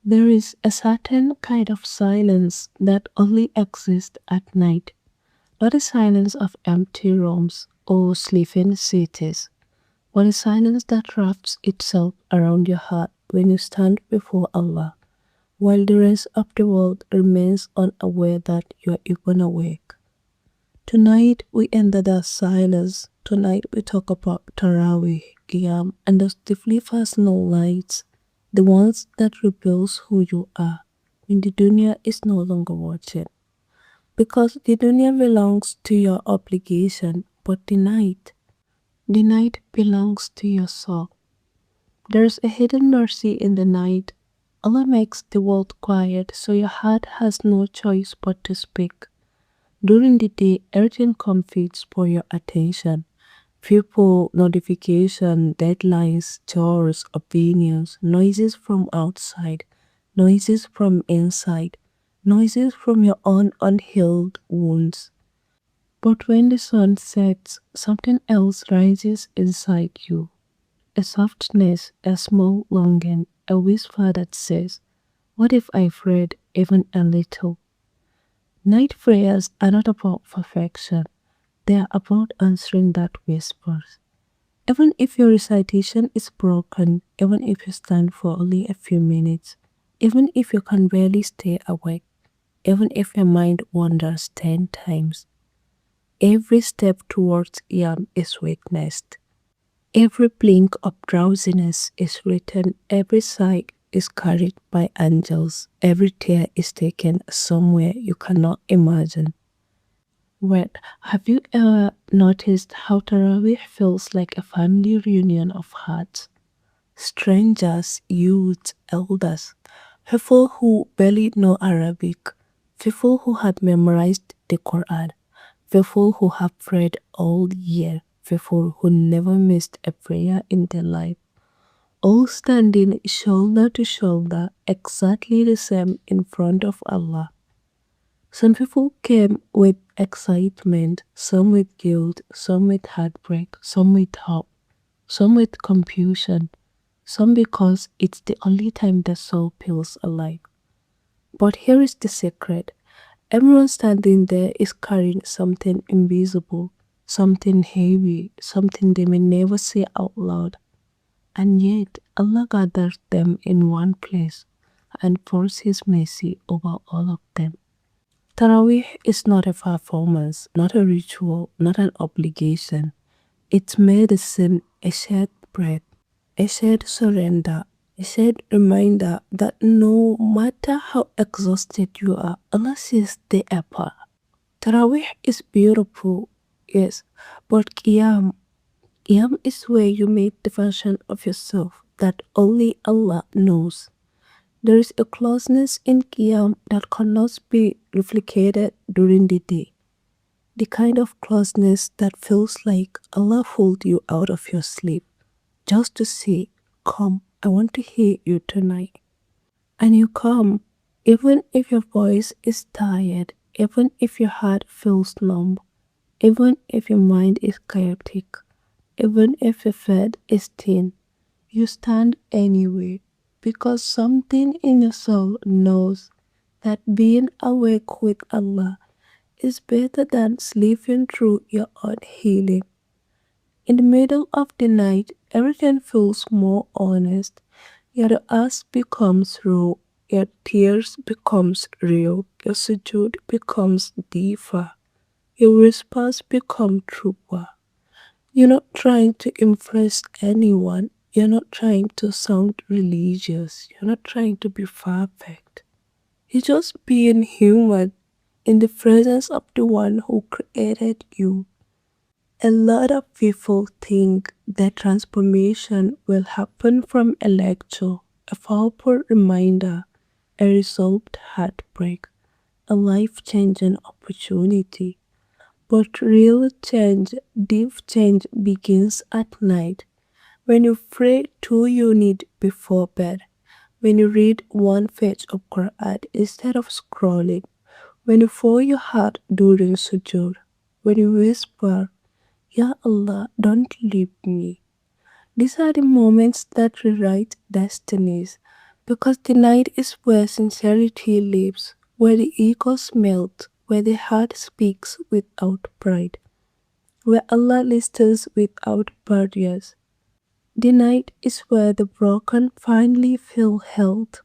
There is a certain kind of silence that only exists at night, not a silence of empty rooms or sleeping cities, but a silence that wraps itself around your heart when you stand before Allah, while the rest of the world remains unaware that you are even awake. Tonight we enter that silence. Tonight we talk about Taraweeh, Qiyam, and those deeply personal lights, the ones that reveals who you are when the dunya is no longer watching. Because the dunya belongs to your obligation, but the night belongs to your soul. There's a hidden mercy in the night. Allah makes the world quiet so your heart has no choice but to speak. During the day, everything competes for your attention. People, notification, deadlines, chores, opinions, noises from outside, noises from inside, noises from your own unhealed wounds. But when the sun sets, something else rises inside you. A softness, a small longing, a whisper that says, "What if I prayed even a little?" Night prayers are not about perfection, they are about answering that whispers. Even if your recitation is broken, even if you stand for only a few minutes, even if you can barely stay awake, even if your mind wanders 10 times, every step towards Qiyam is witnessed. Every blink of drowsiness is written, every sigh is carried by angels, every tear is taken somewhere you cannot imagine. Wait, have you ever noticed how Taraweeh feels like a family reunion of hearts? Strangers, youths, elders, people who barely know Arabic, people who had memorized the Quran, people who have prayed all year, people who never missed a prayer in their life, all standing shoulder to shoulder, exactly the same in front of Allah. Some people came with excitement, some with guilt, some with heartbreak, some with hope, some with confusion, some because it's the only time the soul feels alive. But here is the secret. Everyone standing there is carrying something invisible, something heavy, something they may never say out loud. And yet, Allah gathered them in one place and pours His mercy over all of them. Taraweeh is not a performance, not a ritual, not an obligation. It's medicine, a shared breath, a shared surrender, a shared reminder that no matter how exhausted you are, Allah sees the effort. Taraweeh is beautiful, yes, but Qiyam is where you meet the version of yourself that only Allah knows. There is a closeness in Qiyam that cannot be replicated during the day. The kind of closeness that feels like Allah pulled you out of your sleep just to say, "Come, I want to hear you tonight." And you come, even if your voice is tired, even if your heart feels numb, even if your mind is chaotic, even if your faith is thin, you stand anyway because something in your soul knows that being awake with Allah is better than sleeping through your own healing. In the middle of the night, everything feels more honest. Your ask becomes raw, your tears becomes real, your sujood becomes deeper, your whispers become truer. You're not trying to impress anyone. You're not trying to sound religious. You're not trying to be perfect. You're just being human in the presence of the one who created you. A lot of people think that transformation will happen from a lecture, a powerful reminder, a resolved heartbreak, a life changing opportunity. But real change, deep change begins at night. When you pray 2 units before bed, when you read one page of Quran instead of scrolling, when you pour your heart during sujood, when you whisper, "Ya Allah, don't leave me." These are the moments that rewrite destinies Because the night is where sincerity lives, where the egos melt, where the heart speaks without pride, where Allah listens without barriers. The night is where the broken finally feel held,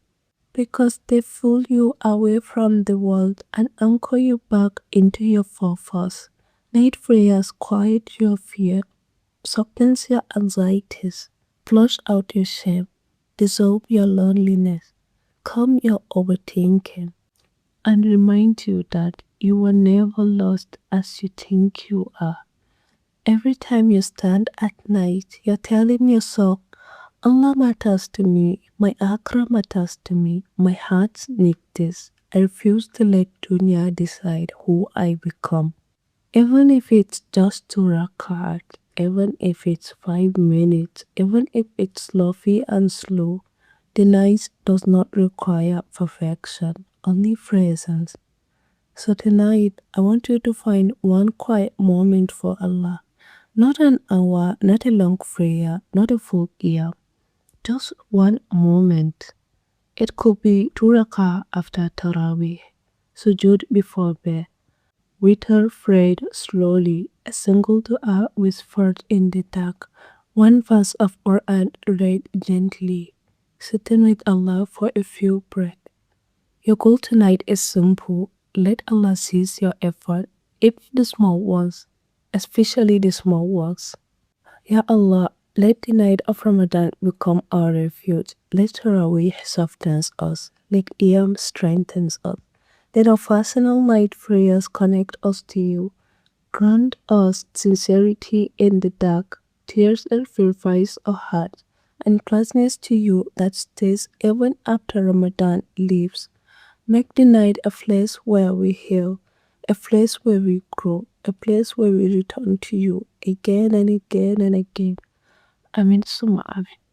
because they pull you away from the world and anchor you back into your purpose. Night prayers quiet your fear, softens your anxieties, flush out your shame, dissolve your loneliness, calm your overthinking, and remind you that you were never lost as you think you are. Every time you stand at night, you're telling yourself, Allah matters to me, my Akra matters to me, my heart needs this. I refuse to let dunya decide who I become. Even if it's just 2 rakat, even if it's 5 minutes, even if it's fluffy and slow, the night does not require perfection, only presence. So tonight, I want you to find one quiet moment for Allah. Not an hour, not a long prayer, not a full qiyam, just one moment. It could be 2 rakah after Taraweeh, sujood before bed, witr prayed slowly, a single dua whispered in the dark, one verse of Quran read gently, sitting with Allah for a few breaths. Your goal tonight is simple. Let Allah seize your effort, even the small ones, especially the small ones. Ya Allah, let the night of Ramadan become our refuge. Let Taraweeh softens us. Let Qiyam strengthens us. Let our personal night prayers connect us to you. Grant us sincerity in the dark, tears that purifies our heart, and closeness to you that stays even after Ramadan leaves. Make the night a place where we heal, a place where we grow, a place where we return to you again and again and again. Amin Suma Amin.